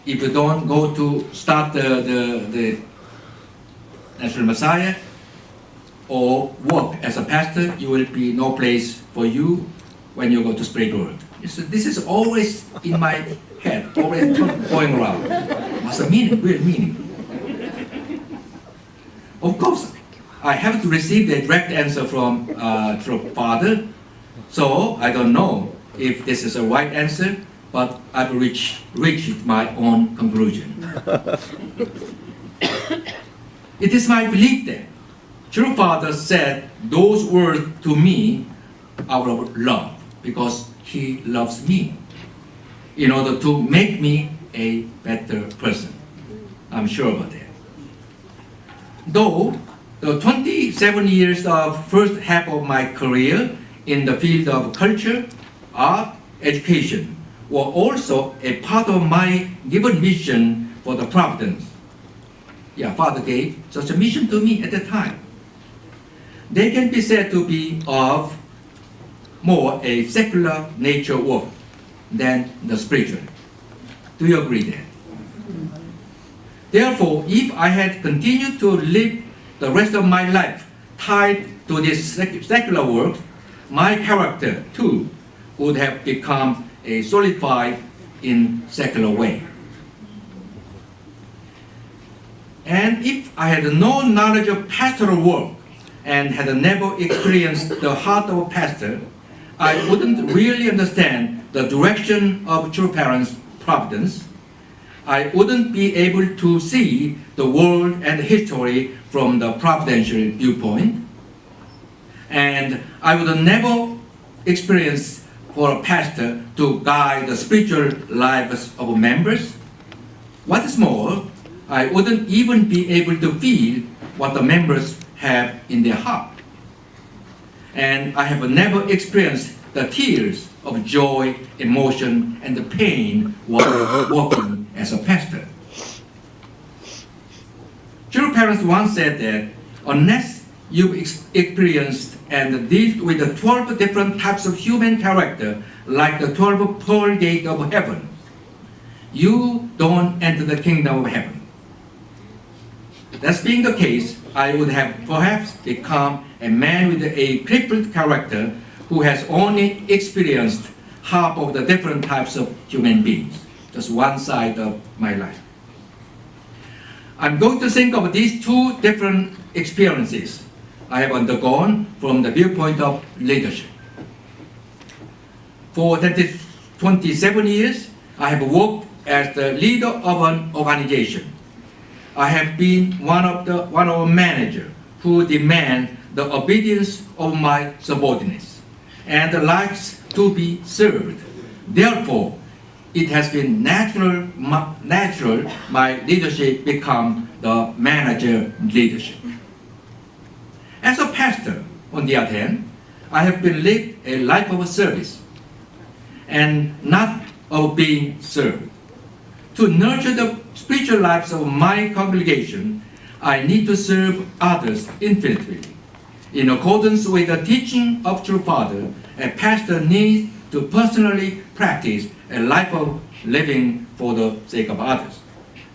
if you don't go to start the National Messiah or work as a pastor, you will be no place for you when you go to spiritual world. This is always in my head, always going around. What's the meaning, real meaning? Of course, I have to receive the direct answer from Father, so I don't know if this is a right answer, but I've reached my own conclusion. It is my belief that true Father said those words to me out of love, because He loves me, in order to make me a better person. I'm sure about that. Though the 27 years of first half of my career in the field of culture, art, education were also a part of my given mission for the Providence. Yeah, Father gave such a mission to me at the time. They can be said to be of more a secular nature work than the spiritual. Do you agree there? Therefore, if I had continued to live the rest of my life tied to this secular work, my character too would have become a solidified in secular way. And if I had no knowledge of pastoral work and had never experienced the heart of a pastor, I wouldn't really understand the direction of true parents' providence. I wouldn't be able to see the world and history from the providential viewpoint. And I would never experience for a pastor to guide the spiritual lives of members. What is more, I wouldn't even be able to feel what the members have in their heart. And I have never experienced the tears of joy, emotion, and the pain while working as a pastor. True parents once said that unless you've experienced and dealt with the 12 different types of human character, like the 12 pearl gate of heaven, you don't enter the kingdom of heaven. That being the case, I would have perhaps become a man with a crippled character who has only experienced half of the different types of human beings, just one side of my life. I'm going to think of these two different experiences I have undergone from the viewpoint of leadership. For 27 years, I have worked as the leader of an organization. I have been one of a manager who demand the obedience of my subordinates and likes to be served. Therefore, it has been natural my leadership become the manager leadership. As a pastor, on the other hand, I have been lived a life of service and not of being served. To nurture the spiritual lives of my congregation, I need to serve others infinitely. In accordance with the teaching of true Father, a pastor needs to personally practice a life of living for the sake of others.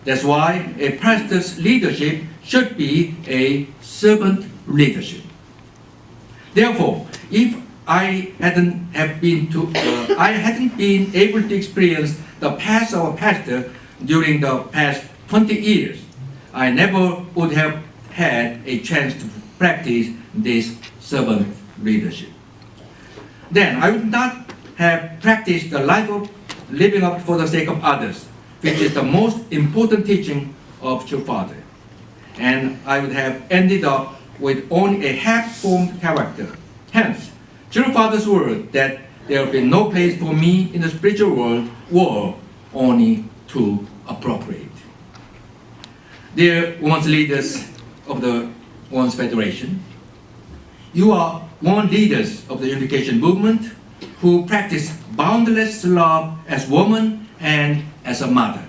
That's why a pastor's leadership should be a servant leadership. Therefore, if I hadn't been able to experience the past of a pastor during the past 20 years, I never would have had a chance to practice this servant leadership. Then I would not have practiced the life of living up for the sake of others, which is the most important teaching of true Father. And I would have ended up with only a half-formed character. Hence, true Father's word that there will be no place for me in the spiritual world were only too appropriate. Dear Women's leaders of the Women's Federation, you are one leaders of the unification movement who practice boundless love as woman and as a mother.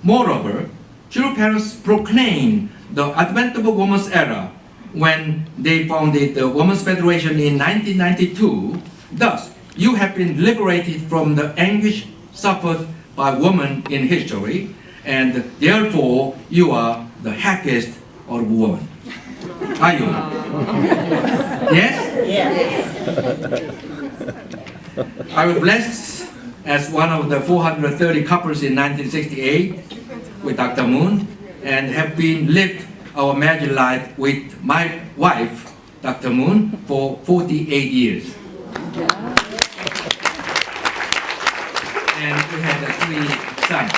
Moreover, true parents proclaim the advent of a woman's era when they founded the Women's Federation in 1992. Thus, you have been liberated from the anguish suffered by women in history, and therefore you are the happiest of women. Are you? Yes? I was blessed as one of the 430 couples in 1968 with Dr. Moon, and have been lived our marriage life with my wife, Dr. Moon, for 48 years. And we had 3 sons,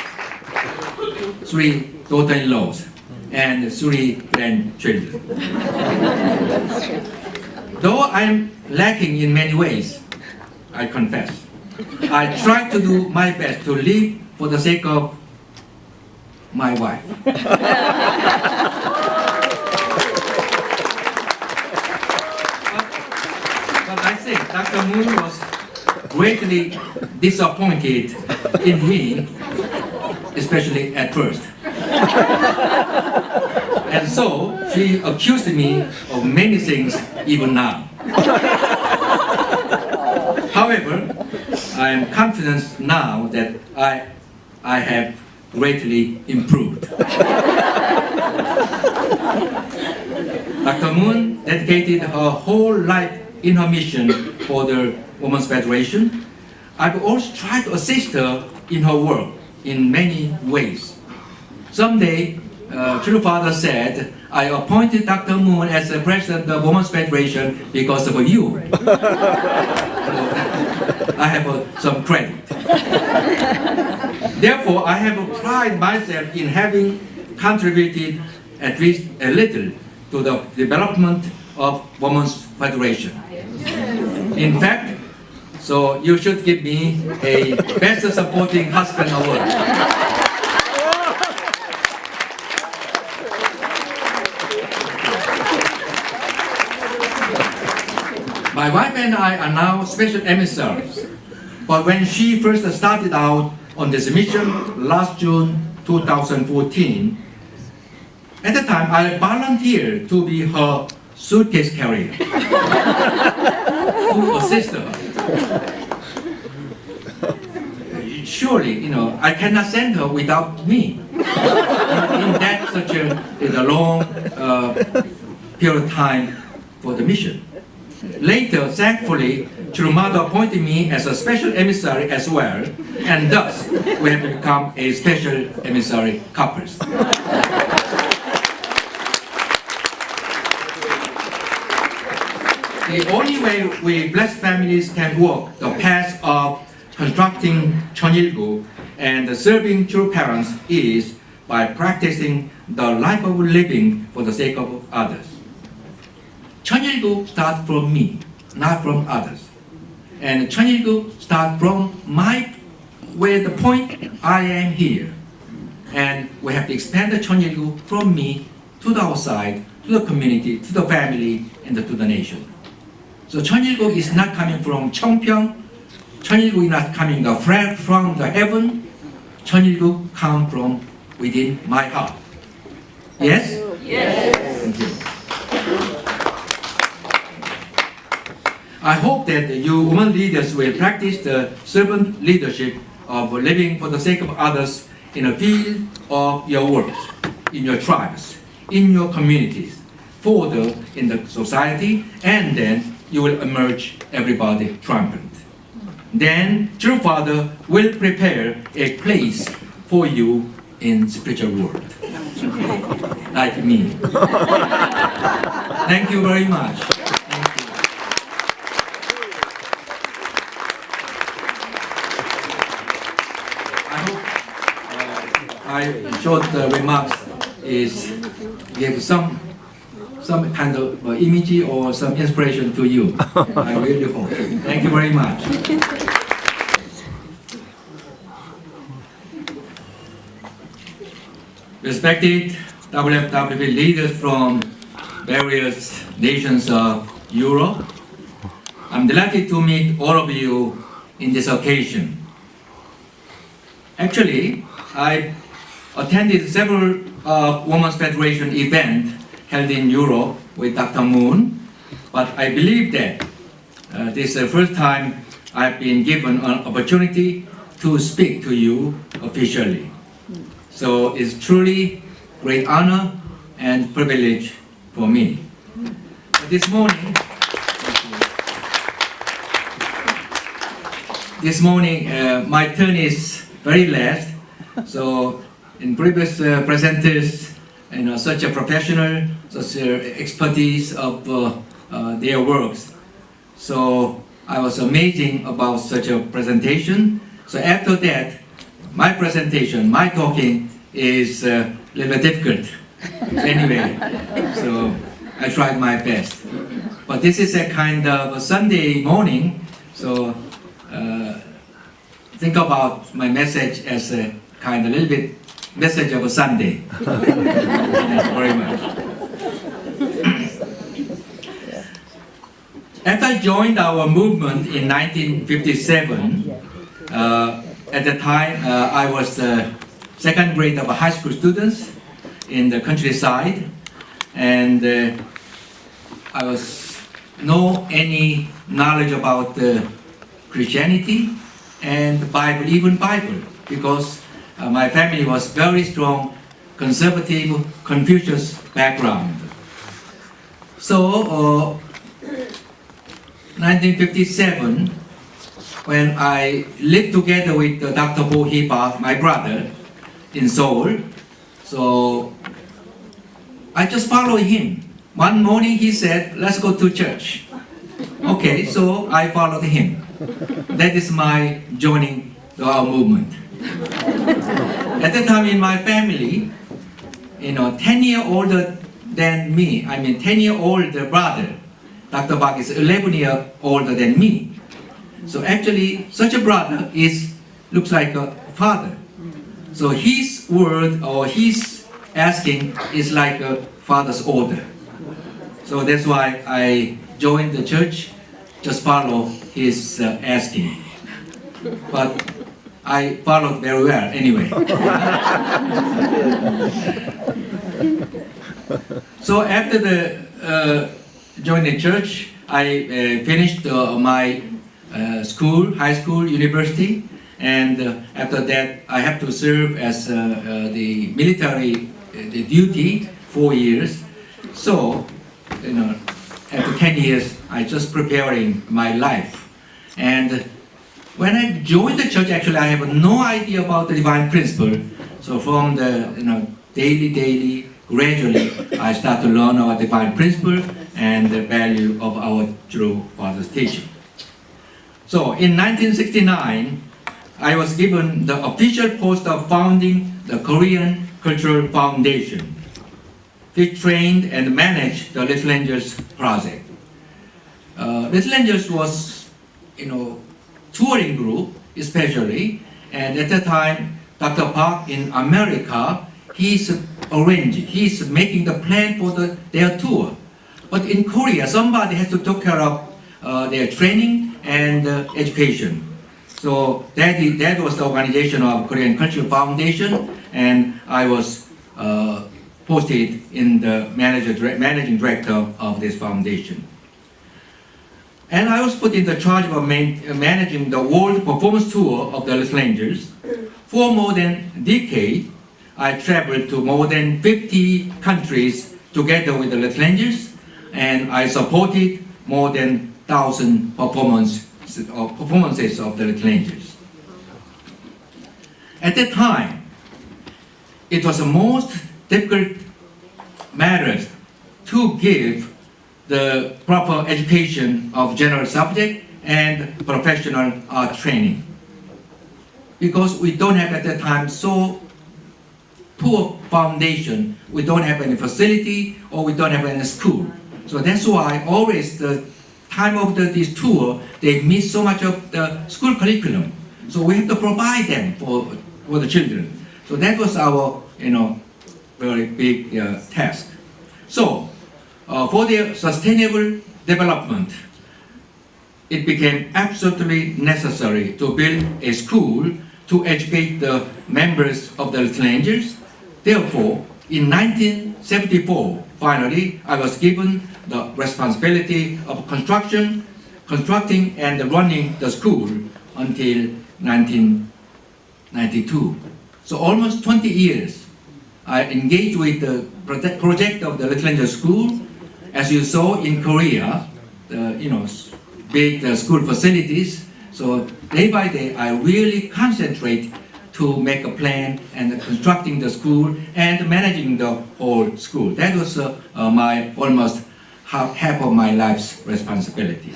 3 daughter-in-laws, and 3 grandchildren. Though I'm lacking in many ways, I confess, I try to do my best to live for the sake of my wife. But I think Dr. Moon was greatly disappointed in me, especially at first. And so she accused me of many things even now. However, I am confident now that I have greatly improved. Dr. Moon dedicated her whole life in her mission for the Women's Federation. I've always tried to assist her in her work in many ways. Someday, True Father said, I appointed Dr. Moon as the president of the Women's Federation because of you. I have some credit. Therefore, I have pride myself in having contributed at least a little to the development of Women's Federation. In fact, so you should give me a Best Supporting Husband award. My wife and I are now special emissaries, but when she first started out on this mission last June 2014, at the time I volunteered to be her suitcase carrier, to assist her. Surely, I cannot send her without me. In that such a long period of time for the mission. Later, thankfully, True Mother appointed me as a special emissary as well, and thus we have become a special emissary couples. The only way we blessed families can walk the path of constructing Cheonilgu and serving true parents is by practicing the life of living for the sake of others. Cheonilgu starts from me, not from others. And Cheonilgu starts from where the point I am here. And we have to expand the Cheonilgu from me to the outside, to the community, to the family, and to the nation. So Cheonilgu is not coming from Cheongpyeong. Cheonilgu is not coming from the heaven. Cheonilgu comes from within my heart. Yes? Yes. Thank you. I hope that you women leaders will practice the servant leadership of living for the sake of others in the field of your works, in your tribes, in your communities, further in the society, and then you will emerge everybody triumphant. Then True Father will prepare a place for you in spiritual world, like me. Thank you very much. My short remarks is give some kind of image or some inspiration to you. I really hope. Thank you very much. Respected WFWP leaders from various nations of Europe, I'm delighted to meet all of you in this occasion. Actually, I attended several Women's Federation events held in Europe with Dr. Moon, but I believe that this is the first time I've been given an opportunity to speak to you officially. So it's truly great honor and privilege for me. This morning, my turn is very last. So in previous presenters, such a professional, such expertise of their works. So I was amazing about such a presentation. So after that, my presentation, my talking is a little bit difficult. Anyway, so I tried my best. But this is a kind of a Sunday morning, so think about my message as a kind of little bit message of a Sunday. Thank you very much. After I joined our movement in 1957, at the time I was the second grade of high school students in the countryside, and I was no any knowledge about Christianity and the Bible, even Bible, because my family was very strong, conservative, Confucius background. So 1957, when I lived together with Dr. No Hi Pak, my brother, in Seoul, so I just followed him. One morning he said, let's go to church. Okay, so I followed him. That is my joining our movement. At the time in my family, 10 years older than me, 10 years older brother, Dr. Pak is 11 years older than me. So actually, such a brother looks like a father. So his word or his asking is like a father's order. So that's why I joined the church, just follow his asking. But I followed very well anyway. So after the joining the church, I finished my school, high school, university, and after that I have to serve as the military the duty 4 years. So after 10 years I just preparing my life, and when I joined the church, actually I have no idea about the divine principle. So from the daily, gradually I start to learn about divine principle and the value of our true Father's teaching. So in 1969, I was given the official post of founding the Korean Cultural Foundation, which trained and managed the Little Angels project. Little Angels was, touring group especially, and at the time, Dr. Pak in America, he's making the plan for their tour. But in Korea, somebody has to take care of their training and education. So that was the organization of Korean Cultural Foundation, and I was posted in the managing director of this foundation. And I was put in the charge of managing the world performance tour of the Little Angels. For more than a decade, I traveled to more than 50 countries together with the Little Angels, and I supported more than 1,000 performances of the Little Angels. At that time, it was the most difficult matter to give the proper education of general subject and professional art training, because we don't have at that time so poor foundation. We don't have any facility, or we don't have any school. So that's why always the time of this tour, they miss so much of the school curriculum. So we have to provide them for the children. So that was our very big task. So for their sustainable development, it became absolutely necessary to build a school to educate the members of the Little Angels. Therefore, in 1974, finally, I was given the responsibility of constructing and running the school until 19 1992. So almost 20 years, I engaged with the project of the Little Angel School. As you saw in Korea, big school facilities. So day by day, I really concentrate to make a plan and constructing the school and managing the whole school. That was my almost half of my life's responsibility.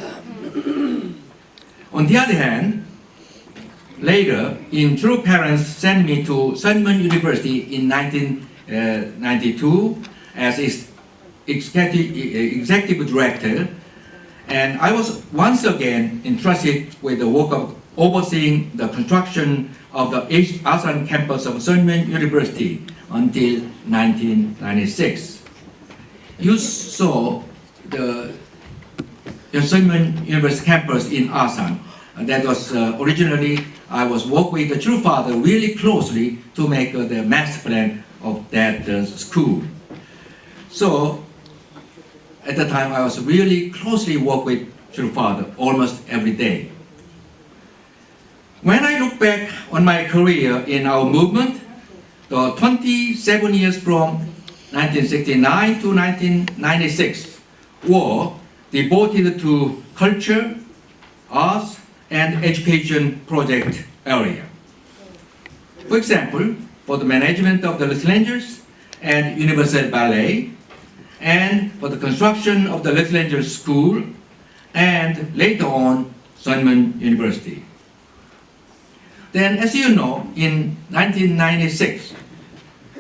On the other hand, later, True Parents sent me to Sunmun University in 1992 as its executive director, and I was once again entrusted with the work of overseeing the construction of the ASEAN campus of Sunmun University until 1996. You saw the Sunmun University campus in ASEAN. That was originally, I was working with the True Father really closely to make the master plan of that school. So at the time, I was really closely working with True Father almost every day. When I look back on my career in our movement, the 27 years from 1969 to 1996 were devoted to culture, arts, and education project area. For example, for the management of the Little Angels and Universal Ballet, and for the construction of the Little Angels School, and later on, Sunmun University. Then, as you know, in 1996,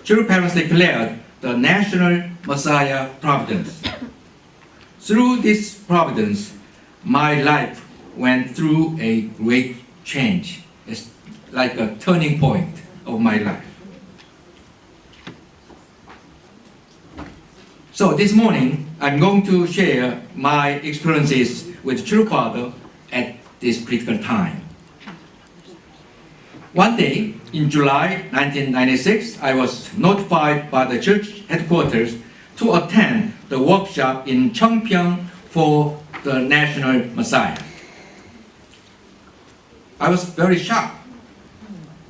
True Parents declared the National Messiah Providence. Through this providence, my life went through a great change. It's like a turning point of my life. So this morning, I'm going to share my experiences with True Father at this critical time. One day, in July 1996, I was notified by the church headquarters to attend the workshop in Cheongpyeong for the National Messiah. I was very shocked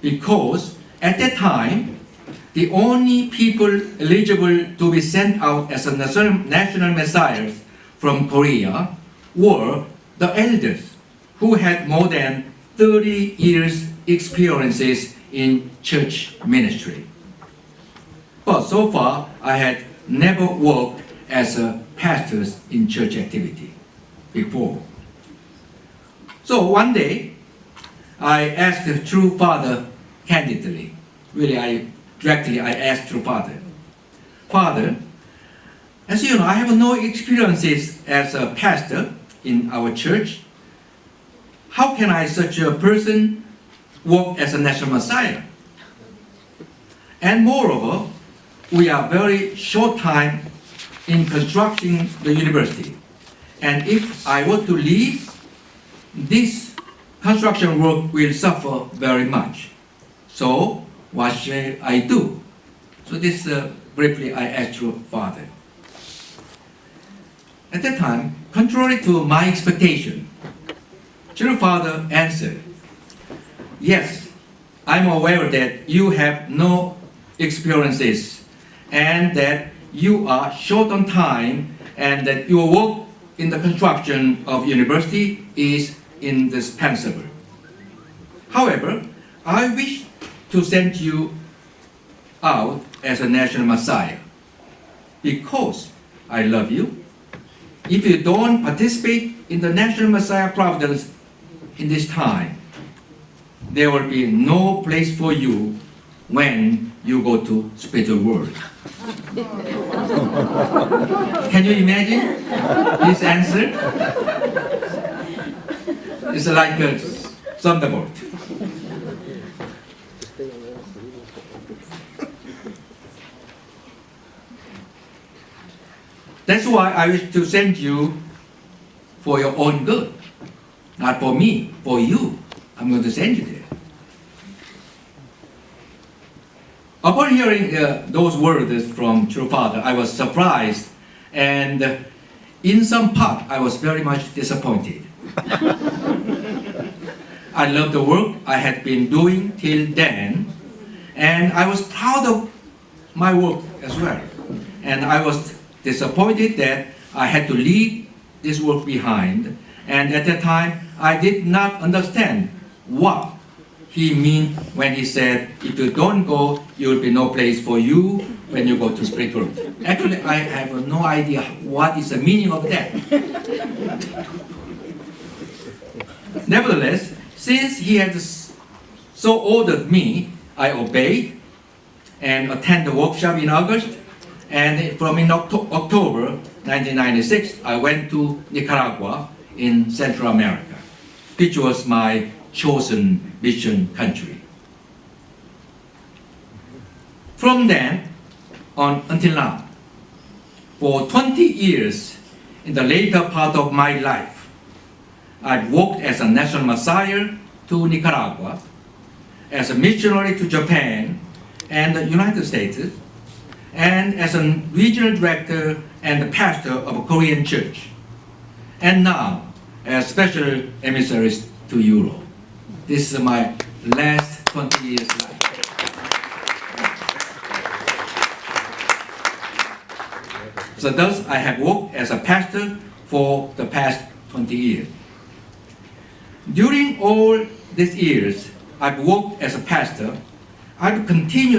because at that time, the only people eligible to be sent out as a national messiahs from Korea were the elders who had more than 30 years experiences in church ministry. But so far, I had never worked as a pastor in church activity before. So one day, I asked the True Father candidly, directly I asked True Father, Father, as you know, I have no experiences as a pastor in our church. How can I, such a person, work as a national messiah? And moreover, we are very short time in constructing the university. And if I were to leave, this construction work will suffer very much. So what shall I do? So this briefly I asked your Father. At that time, contrary to my expectation, True Father answered, yes, I'm aware that you have no experiences and that you are short on time and that your work in the construction of university is indispensable. However, I wish to send you out as a national messiah because I love you. If you don't participate in the national messiah providence in this time, there will be no place for you when you go to spiritual world. Can you imagine this answer? It's like a thunderbolt. That's why I wish to send you for your own good. Not for me, for you. I'm going to send you there. Upon hearing those words from True Father, I was surprised and in some part I was very much disappointed. I loved the work I had been doing till then, and I was proud of my work as well. And I was disappointed that I had to leave this work behind, and at that time I did not understand what he meant when he said, if you don't go, there will be no place for you when you go to Springfield. Actually, I have no idea what is the meaning of that. Nevertheless, since he had so ordered me, I obeyed and attended the workshop in August, and from in October 1996, I went to Nicaragua in Central America, which was my chosen mission country. From then on until now, for 20 years in the later part of my life, I've worked as a national messiah to Nicaragua, as a missionary to Japan and the United States, and as a regional director and the pastor of a Korean church, and now as special emissary to Europe. This is my last 20 years life. So thus, I have worked as a pastor for the past 20 years. During all these years I've worked as a pastor, I've continued